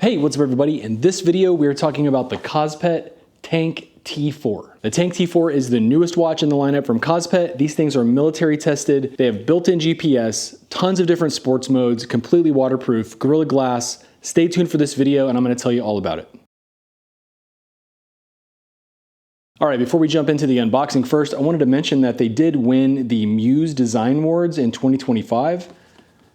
Hey, what's up everybody? In this video, we're talking about the Kospet T4. The T4 is the newest watch in the lineup from Kospet. These things are military tested. They have built-in GPS, tons of different sports modes, completely waterproof, Gorilla Glass. Stay tuned for this video and I'm gonna tell you all about it. All right, before we jump into the unboxing first, I wanted to mention that they did win the Muse Design Awards in 2025.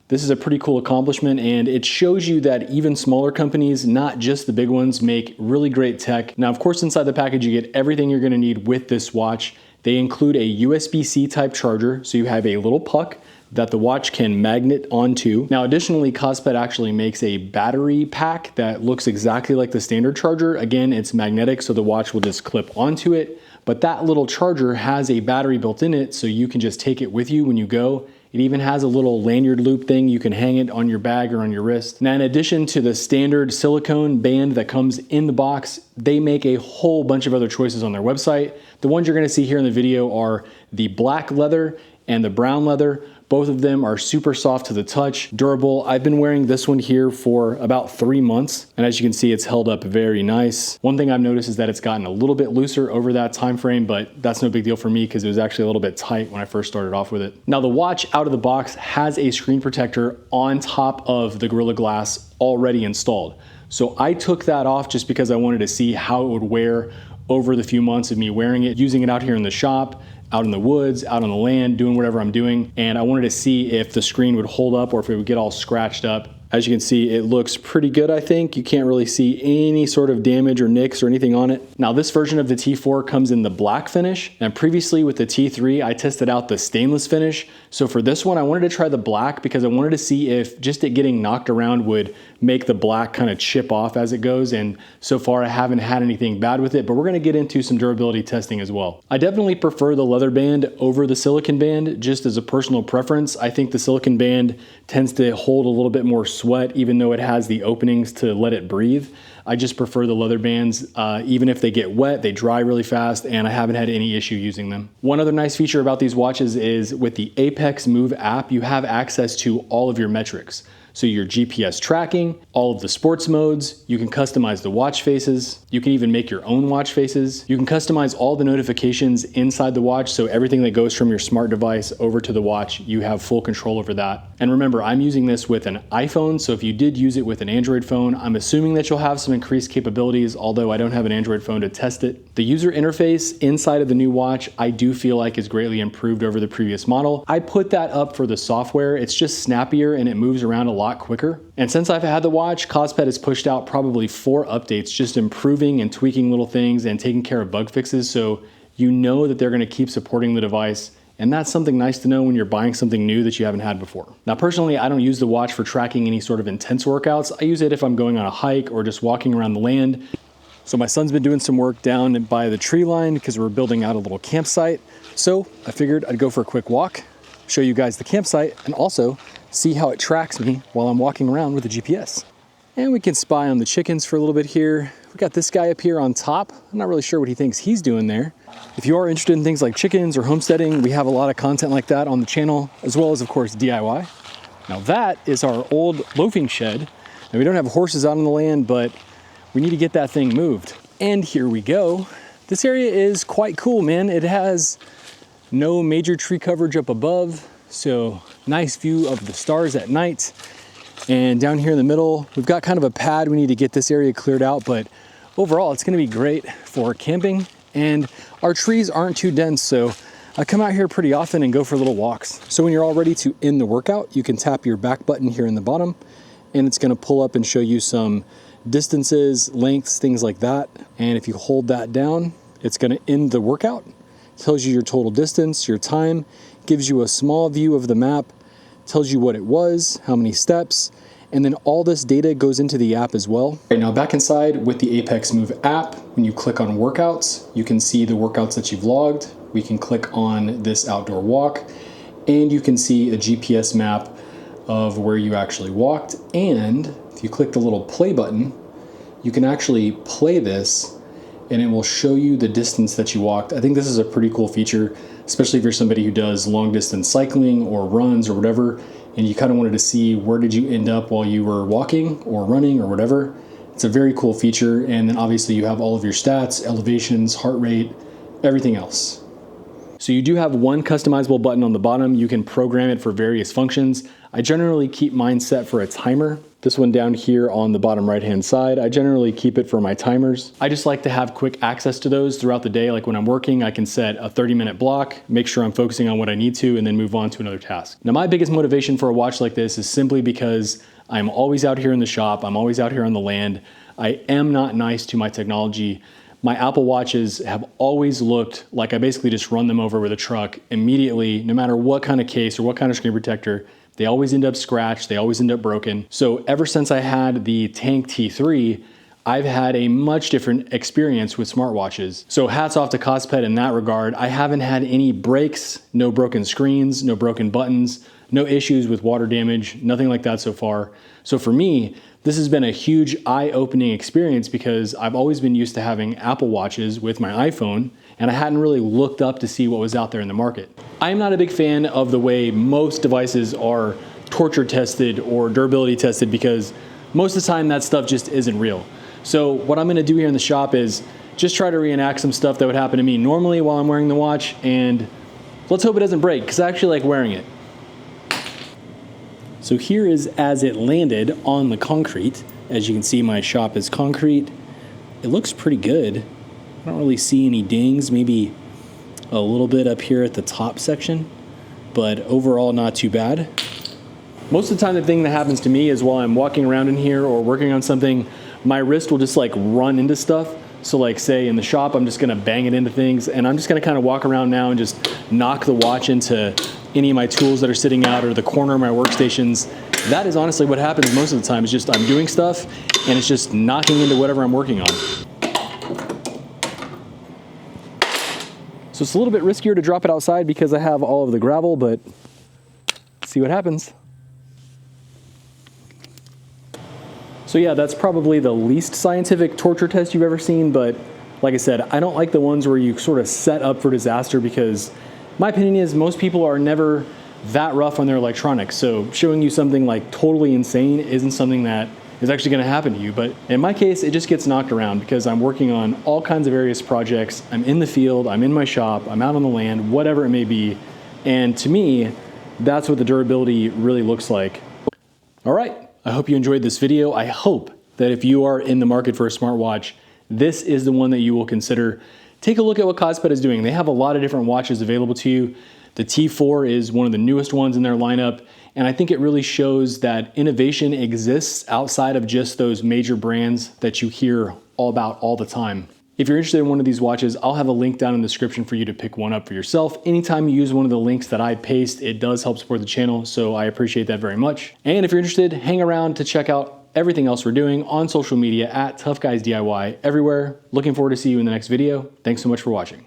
This is a pretty cool accomplishment, and it shows you that even smaller companies, not just the big ones, make really great tech. Now, of course, inside the package, you get everything you're gonna need with this watch. They include a USB-C type charger, so you have a little puck that the watch can magnet onto. Now, additionally, Kospet actually makes a battery pack that looks exactly like the standard charger. Again, it's magnetic, so the watch will just clip onto it. But that little charger has a battery built in it, so you can just take it with you when you go. It even has a little lanyard loop thing. You can hang it on your bag or on your wrist. Now, in addition to the standard silicone band that comes in the box, they make a whole bunch of other choices on their website. The ones you're gonna see here in the video are the black leather and the brown leather. Both of them are super soft to the touch, durable. I've been wearing this one here for about 3 months, and as you can see, it's held up very nice. One thing I've noticed is that it's gotten a little bit looser over that time frame, but that's no big deal for me because it was actually a little bit tight when I first started off with it. Now, the watch out of the box has a screen protector on top of the Gorilla Glass already installed. So I took that off just because I wanted to see how it would wear over the few months of me wearing it, using it out here in the shop, out in the woods, out on the land, doing whatever I'm doing. And I wanted to see if the screen would hold up or if it would get all scratched up. As you can see, it looks pretty good, I think. You can't really see any sort of damage or nicks or anything on it. Now, this version of the T4 comes in the black finish, and previously with the T3, I tested out the stainless finish. So for this one, I wanted to try the black because I wanted to see if just it getting knocked around would make the black kind of chip off as it goes. And so far, I haven't had anything bad with it, but we're gonna get into some durability testing as well. I definitely prefer the leather band over the silicone band, just as a personal preference. I think the silicone band tends to hold a little bit more sweat, even though it has the openings to let it breathe. I just prefer the leather bands. Even if they get wet, they dry really fast, and I haven't had any issue using them. One other nice feature about these watches is with the Apex Move app, you have access to all of your metrics. So your GPS tracking, all of the sports modes, you can customize the watch faces, you can even make your own watch faces. You can customize all the notifications inside the watch, so everything that goes from your smart device over to the watch, you have full control over that. And remember, I'm using this with an iPhone, so if you did use it with an Android phone, I'm assuming that you'll have some increased capabilities, although I don't have an Android phone to test it. The user interface inside of the new watch, I do feel like is greatly improved over the previous model. I put that up for the software. It's just snappier and it moves around a lot quicker. And since I've had the watch, Kospet has pushed out probably 4 updates, just improving and tweaking little things and taking care of bug fixes. So you know that they're gonna keep supporting the device. And that's something nice to know when you're buying something new that you haven't had before. Now, personally, I don't use the watch for tracking any sort of intense workouts. I use it if I'm going on a hike or just walking around the land. So my son's been doing some work down by the tree line because we're building out a little campsite. So I figured I'd go for a quick walk, show you guys the campsite, and also see how it tracks me while I'm walking around with the GPS. And we can spy on the chickens for a little bit here. We got this guy up here on top. I'm not really sure what he thinks he's doing there. If you are interested in things like chickens or homesteading, we have a lot of content like that on the channel, as well as, of course, DIY. Now that is our old loafing shed. Now, we don't have horses out on the land, but we need to get that thing moved. And here we go. This area is quite cool, man. It has no major tree coverage up above, so nice view of the stars at night. And down here in the middle, we've got kind of a pad. We need to get this area cleared out, but overall, it's gonna be great for camping. And our trees aren't too dense, so I come out here pretty often and go for little walks. So when you're all ready to end the workout, you can tap your back button here in the bottom, and it's gonna pull up and show you some distances, lengths, things like that. And if you hold that down, it's gonna end the workout. It tells you your total distance, your time, gives you a small view of the map, tells you what it was, how many steps, and then all this data goes into the app as well. Right now, back inside with the Apex Move app, when you click on workouts, you can see the workouts that you've logged. We can click on this outdoor walk, and you can see a GPS map of where you actually walked. And if you click the little play button, you can actually play this and it will show you the distance that you walked. I think this is a pretty cool feature, especially if you're somebody who does long distance cycling or runs or whatever, and you kind of wanted to see where did you end up while you were walking or running or whatever. It's a very cool feature, and then obviously you have all of your stats, elevations, heart rate, everything else. So you do have one customizable button on the bottom. You can program it for various functions. I generally keep mine set for a timer. This one down here on the bottom right-hand side, I generally keep it for my timers. I just like to have quick access to those throughout the day. Like when I'm working, I can set a 30-minute block, make sure I'm focusing on what I need to, and then move on to another task. Now, my biggest motivation for a watch like this is simply because I'm always out here in the shop. I'm always out here on the land. I am not nice to my technology. My Apple Watches have always looked like I basically just run them over with a truck immediately, no matter what kind of case or what kind of screen protector. They always end up scratched, they always end up broken. So ever since I had the Tank T3, I've had a much different experience with smartwatches. So hats off to Kospet in that regard. I haven't had any breaks, no broken screens, no broken buttons, no issues with water damage, nothing like that so far. So for me, this has been a huge eye-opening experience because I've always been used to having Apple Watches with my iPhone, and I hadn't really looked up to see what was out there in the market. I'm not a big fan of the way most devices are torture tested or durability tested because most of the time that stuff just isn't real. So what I'm gonna do here in the shop is just try to reenact some stuff that would happen to me normally while I'm wearing the watch, and let's hope it doesn't break because I actually like wearing it. So here is as it landed on the concrete. As you can see, my shop is concrete. It looks pretty good. I don't really see any dings, maybe a little bit up here at the top section, but overall not too bad. Most of the time the thing that happens to me is while I'm walking around in here or working on something, my wrist will just like run into stuff. So like say in the shop, I'm just gonna bang it into things, and I'm just gonna kind of walk around now and just knock the watch into any of my tools that are sitting out or the corner of my workstations. That is honestly what happens most of the time. Is just I'm doing stuff and it's just knocking into whatever I'm working on. So it's a little bit riskier to drop it outside because I have all of the gravel, but let's see what happens. So yeah, that's probably the least scientific torture test you've ever seen, but like I said, I don't like the ones where you sort of set up for disaster because my opinion is most people are never that rough on their electronics. So showing you something like totally insane isn't something that is actually gonna happen to you. But in my case, it just gets knocked around because I'm working on all kinds of various projects. I'm in the field, I'm in my shop, I'm out on the land, whatever it may be. And to me, that's what the durability really looks like. All right, I hope you enjoyed this video. I hope that if you are in the market for a smartwatch, this is the one that you will consider. Take a look at what Kospet is doing. They have a lot of different watches available to you. The T4 is one of the newest ones in their lineup, and I think it really shows that innovation exists outside of just those major brands that you hear all about all the time. If you're interested in one of these watches, I'll have a link down in the description for you to pick one up for yourself. Anytime you use one of the links that I paste, it does help support the channel, so I appreciate that very much. And if you're interested, hang around to check out everything else we're doing on social media at Tough Guys DIY everywhere. Looking forward to see you in the next video. Thanks so much for watching.